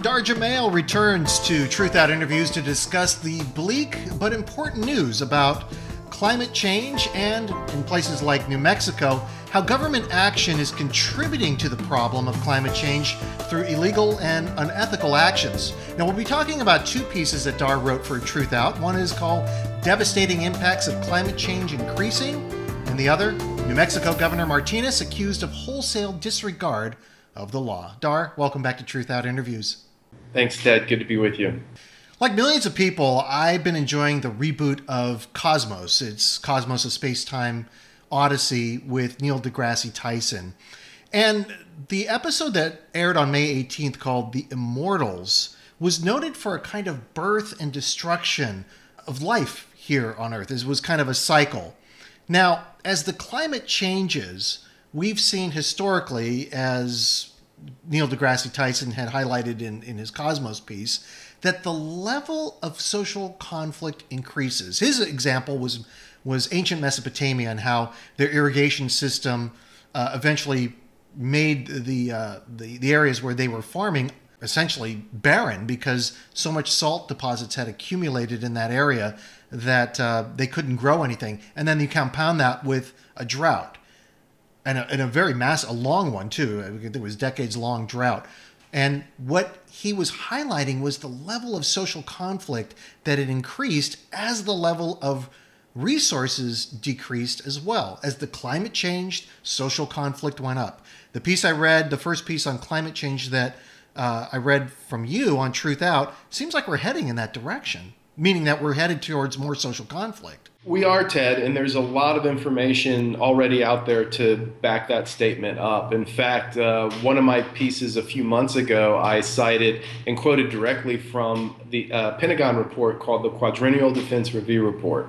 Dahr Jamail returns to Truthout interviews to discuss the bleak but important news about climate change and, in places like New Mexico, how government action is contributing to the problem of climate change through illegal and unethical actions. Now, we'll be talking about two pieces that Dahr wrote for Truthout. One is called Devastating Impacts of Climate Change Increasing, and the other, New Mexico Governor Martinez accused of wholesale disregard of the law. Dahr, welcome back to Truthout Interviews. Thanks, Ted. Good to be with you. Like millions of people, I've been enjoying the reboot of Cosmos. It's Cosmos: A Space-Time Odyssey with Neil deGrasse Tyson. And the episode that aired on May 18th called The Immortals was noted for a kind of birth and destruction of life here on Earth. It was kind of a cycle. Now, as the climate changes, we've seen historically, as Neil deGrasse Tyson had highlighted in his Cosmos piece, that the level of social conflict increases. His example was ancient Mesopotamia and how their irrigation system eventually made the areas where they were farming essentially barren because so much salt deposits had accumulated in that area that they couldn't grow anything. And then you compound that with a drought, and a very a long one too. I think it was decades-long drought. And what he was highlighting was the level of social conflict that had increased as the level of resources decreased as well. As the climate changed, social conflict went up. The piece I read, the first piece on climate change that I read from you on Truthout, seems like we're heading in that direction, meaning that we're headed towards more social conflict. We are, Ted, and there's a lot of information already out there to back that statement up. In fact, one of my pieces a few months ago, I cited and quoted directly from the Pentagon report called the Quadrennial Defense Review Report.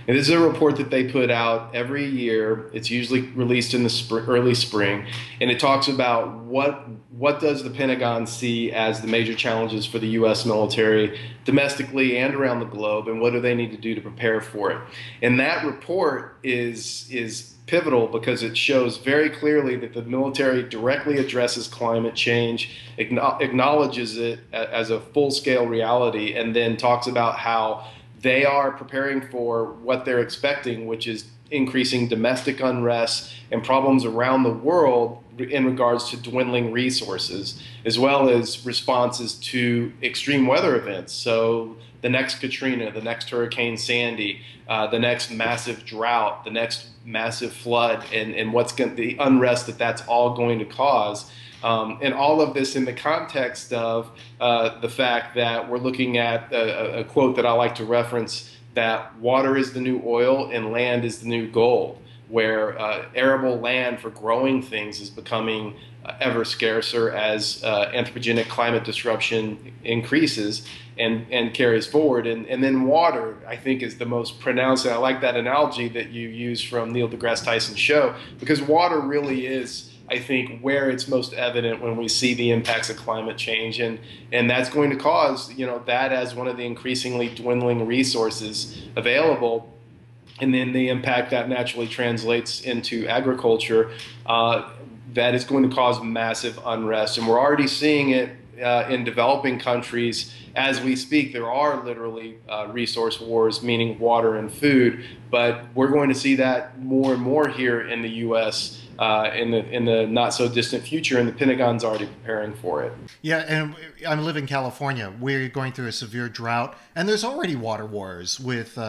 And this is a report that they put out every year. It's usually released in the early spring, and it talks about what does the Pentagon see as the major challenges for the U.S. military domestically and around the globe, and what do they need to do to prepare for it. And that report is pivotal because it shows very clearly that the military directly addresses climate change, acknowledges it as a full-scale reality, and then talks about how they are preparing for what they're expecting, which is increasing domestic unrest and problems around the world in regards to dwindling resources, as well as responses to extreme weather events. So the next Katrina, the next Hurricane Sandy, the next massive drought, the next massive flood, and the unrest that's all going to cause. And all of this in the context of the fact that we're looking at a quote that I like to reference, that water is the new oil and land is the new gold, where arable land for growing things is becoming ever scarcer as anthropogenic climate disruption increases and carries forward. And then water, I think, is the most pronounced. And I like that analogy that you use from Neil deGrasse Tyson's show, because water really is, I think, where it's most evident when we see the impacts of climate change. And that's going to cause, that as one of the increasingly dwindling resources available. And then the impact that naturally translates into agriculture, that is going to cause massive unrest. And we're already seeing it in developing countries as we speak. There are literally resource wars, meaning water and food, but we're going to see that more and more here in the U.S. In the not so distant future, and the Pentagon's already preparing for it. Yeah, and I live in California. We're going through a severe drought, and there's already water wars with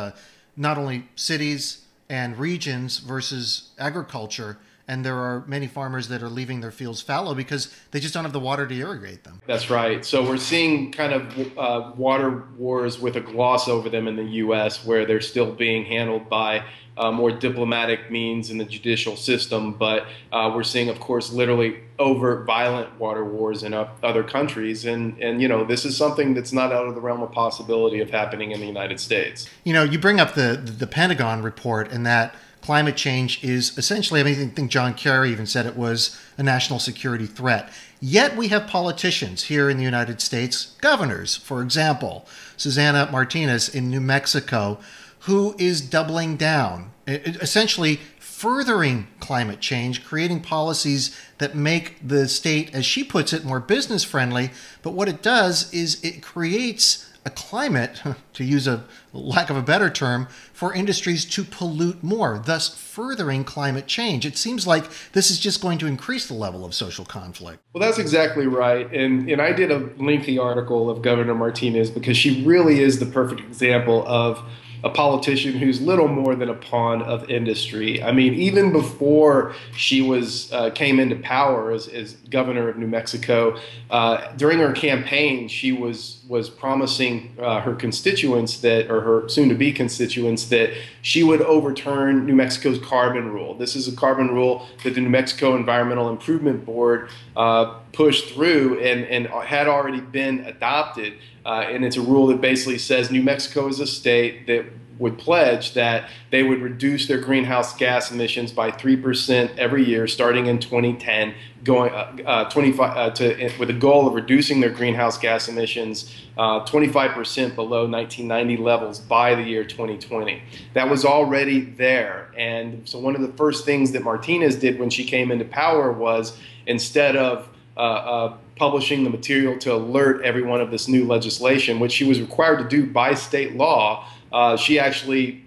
not only cities and regions versus agriculture, and there are many farmers that are leaving their fields fallow because they just don't have the water to irrigate them. That's right. So we're seeing kind of water wars with a gloss over them in the U.S., where they're still being handled by more diplomatic means in the judicial system. But we're seeing, of course, literally overt violent water wars in other countries. And this is something that's not out of the realm of possibility of happening in the United States. You bring up the Pentagon report, and that climate change is essentially, I think John Kerry even said it was a national security threat. Yet we have politicians here in the United States, governors, for example, Susana Martinez in New Mexico, who is doubling down essentially furthering climate change, creating policies that make the state, as she puts it, more business friendly. But what it does is it creates a climate, to use a lack of a better term, for industries to pollute more, thus furthering climate change. It seems like this is just going to increase the level of social conflict. Well, that's exactly right. And I did a lengthy article of Governor Martinez because she really is the perfect example of a politician who's little more than a pawn of industry. I mean, even before she came into power as governor of New Mexico, during her campaign, she was promising her constituents or her soon-to-be constituents that she would overturn New Mexico's carbon rule. This is a carbon rule that the New Mexico Environmental Improvement Board pushed through and had already been adopted. And it's a rule that basically says New Mexico is a state that would pledge that they would reduce their greenhouse gas emissions by 3% every year starting in 2010, going with a goal of reducing their greenhouse gas emissions 25% below 1990 levels by the year 2020. That was already there. And so one of the first things that Martinez did when she came into power was, instead of publishing the material to alert everyone of this new legislation, which she was required to do by state law, she actually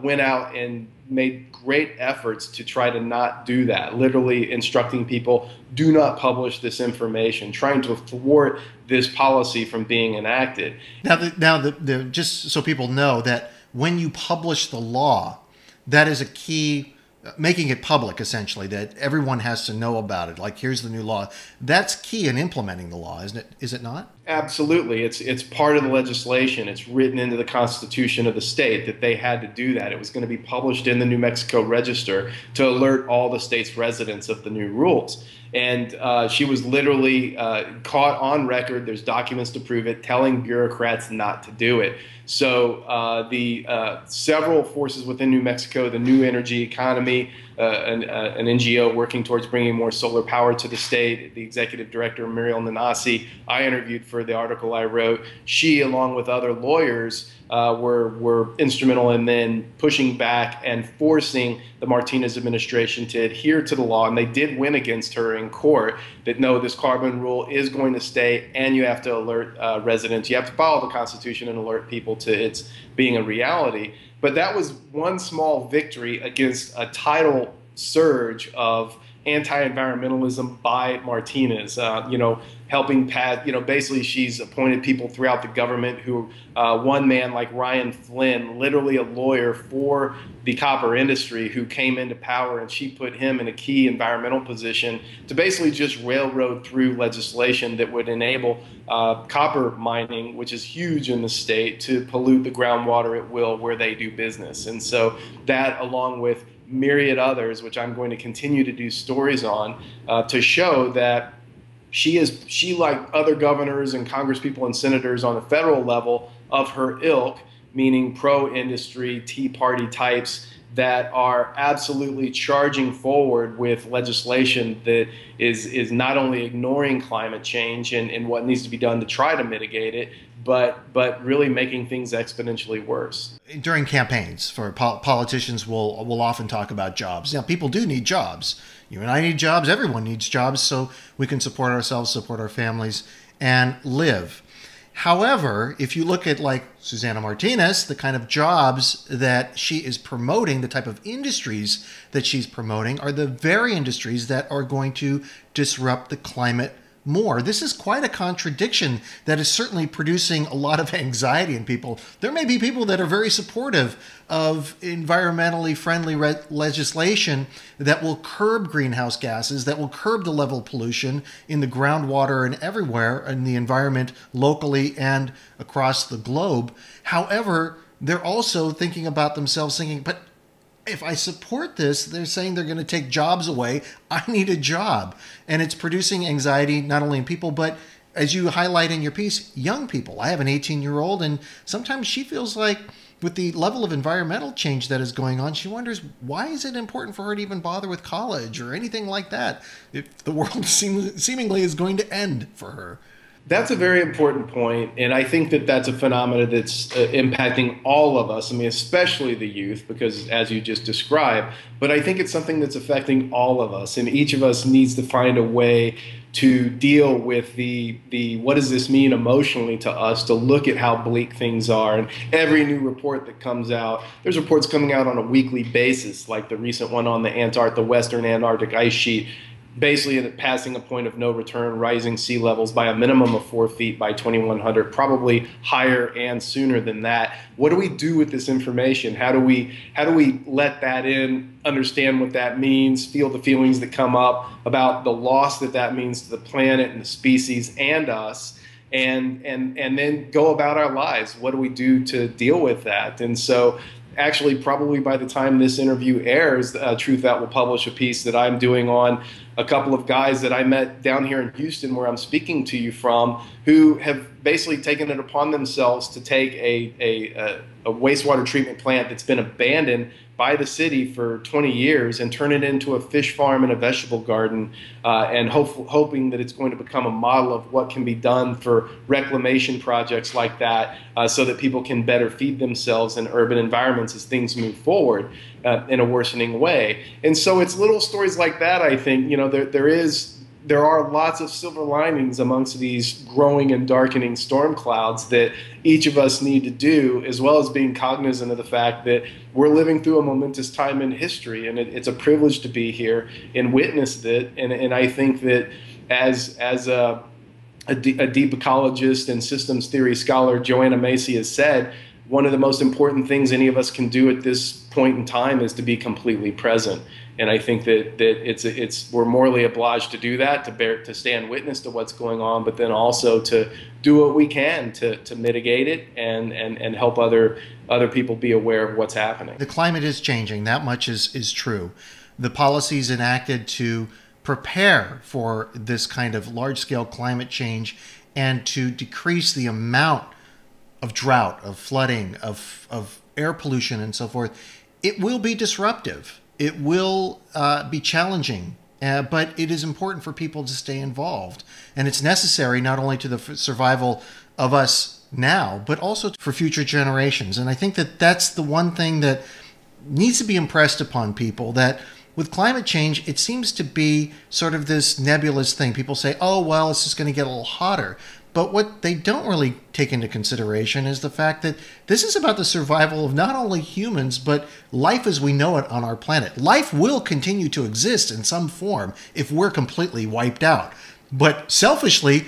went out and made great efforts to try to not do that, literally instructing people, do not publish this information, trying to thwart this policy from being enacted. Now, just so people know that when you publish the law, that is a key, making it public, essentially, that everyone has to know about it. Like, here's the new law. That's key in implementing the law, isn't it? Is it not? Absolutely. It's part of the legislation. It's written into the Constitution of the state that they had to do that. It was going to be published in the New Mexico Register to alert all the state's residents of the new rules. And she was literally caught on record, there's documents to prove it, telling bureaucrats not to do it. So the several forces within New Mexico, the New Energy Economy, an NGO working towards bringing more solar power to the state, the executive director, Muriel Nanasi, I interviewed for the article I wrote. She, along with other lawyers, were instrumental in then pushing back and forcing the Martinez administration to adhere to the law. And they did win against her in court that, no, this carbon rule is going to stay, and you have to alert residents. You have to follow the Constitution and alert people to its being a reality. But that was one small victory against a tidal surge of anti-environmentalism by Martinez, helping pass, basically she's appointed people throughout the government who, one man like Ryan Flynn, literally a lawyer for the copper industry, who came into power, and she put him in a key environmental position to basically just railroad through legislation that would enable copper mining, which is huge in the state, to pollute the groundwater at will where they do business. And so that, along with myriad others, which I'm going to continue to do stories on, to show that she, like other governors and congresspeople and senators on the federal level of her ilk, meaning pro-industry, Tea Party types that are absolutely charging forward with legislation that is not only ignoring climate change and what needs to be done to try to mitigate it, but really making things exponentially worse. During campaigns, for politicians will often talk about jobs. Now, people do need jobs. You and I need jobs. Everyone needs jobs so we can support ourselves, support our families, and live. However, if you look at, like, Susana Martinez, the kind of jobs that she is promoting, the type of industries that she's promoting are the very industries that are going to disrupt the climate more. This is quite a contradiction that is certainly producing a lot of anxiety in people. There may be people that are very supportive of environmentally friendly legislation that will curb greenhouse gases, that will curb the level of pollution in the groundwater and everywhere in the environment, locally and across the globe. However, they're also thinking about themselves, thinking, but if I support this, they're saying they're going to take jobs away. I need a job. And it's producing anxiety not only in people, but, as you highlight in your piece, young people. I have an 18-year-old, and sometimes she feels like, with the level of environmental change that is going on, she wonders, why is it important for her to even bother with college or anything like that if the world seemingly is going to end for her? That's a very important point, and I think that that's a phenomenon that's impacting all of us. I mean, especially the youth, because as you just described. But I think it's something that's affecting all of us, and each of us needs to find a way to deal with the what does this mean emotionally to us, to look at how bleak things are. And every new report that comes out, there's reports coming out on a weekly basis, like the recent one on the Western Antarctic ice sheet, basically passing a point of no return, rising sea levels by a minimum of 4 feet by 2100, probably higher and sooner than that. What do we do with this information? How do we let that in, understand what that means, feel the feelings that come up about the loss that that means to the planet and the species and us, and then go about our lives? What do we do to deal with that? And so actually, probably by the time this interview airs, Truthout will publish a piece that I'm doing on a couple of guys that I met down here in Houston, where I'm speaking to you from, who have basically taken it upon themselves to take a wastewater treatment plant that's been abandoned by the city for 20 years and turn it into a fish farm and a vegetable garden, and hoping that it's going to become a model of what can be done for reclamation projects like that, so that people can better feed themselves in urban environments as things move forward in a worsening way. And so it's little stories like that, I think, there are lots of silver linings amongst these growing and darkening storm clouds that each of us need to do, as well as being cognizant of the fact that we're living through a momentous time in history, and it's a privilege to be here and witness it. And I think that as a deep ecologist and systems theory scholar, Joanna Macy, has said, one of the most important things any of us can do at this point in time is to be completely present. And I think that we're morally obliged to do that, to stand witness to what's going on, but then also to do what we can to mitigate it and help other people be aware of what's happening. The climate is changing. That much is true. The policies enacted to prepare for this kind of large-scale climate change and to decrease the amount of drought, of flooding, of air pollution and so forth, it will be disruptive. It will be challenging, but it is important for people to stay involved. And it's necessary not only to the survival of us now, but also for future generations. And I think that that's the one thing that needs to be impressed upon people, that with climate change, it seems to be sort of this nebulous thing. People say, oh, well, it's just going to get a little hotter. But what they don't really take into consideration is the fact that this is about the survival of not only humans, but life as we know it on our planet. Life will continue to exist in some form if we're completely wiped out. But selfishly,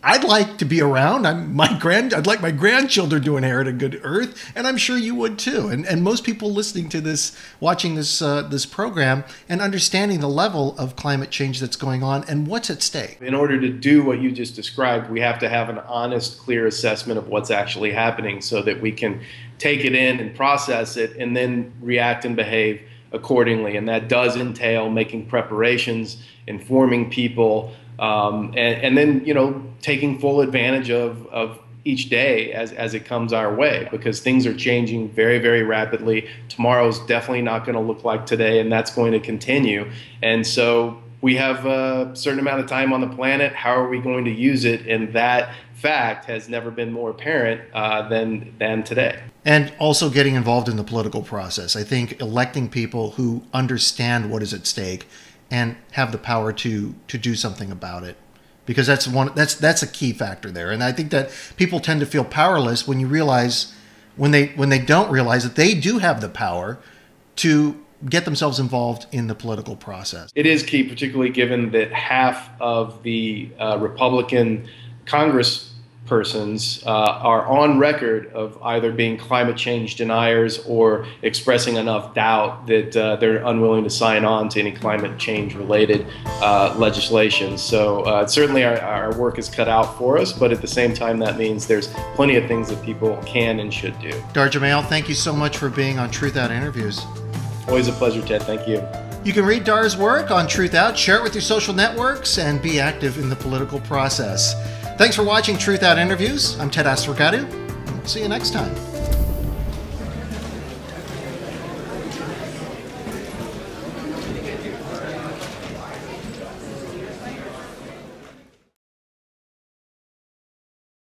I'd like to be around. I'd like my grandchildren to inherit a good Earth, and I'm sure you would too. And most people listening to this, watching this program, and understanding the level of climate change that's going on and what's at stake. In order to do what you just described, we have to have an honest, clear assessment of what's actually happening, so that we can take it in and process it, and then react and behave accordingly. And that does entail making preparations, informing people, and then, taking full advantage of each day as it comes our way, because things are changing very, very rapidly. Tomorrow's definitely not going to look like today, and that's going to continue. And so we have a certain amount of time on the planet. How are we going to use it? And that fact has never been more apparent than today. And also getting involved in the political process. I think electing people who understand what is at stake and have the power to do something about it, because that's a key factor there. And I think that people tend to feel powerless when they don't realize that they do have the power to get themselves involved in the political process. It is key, particularly given that half of the Republican Congress persons are on record of either being climate change deniers or expressing enough doubt that they're unwilling to sign on to any climate change related legislation. So certainly our work is cut out for us, but at the same time, that means there's plenty of things that people can and should do. Dahr Jamail, thank you so much for being on Truthout Interviews. Always a pleasure, Ted. Thank you. You can read Dahr's work on Truthout, share it with your social networks, and be active in the political process. Thanks for watching Truthout Interviews. I'm Ted Asregadoo. See you next time.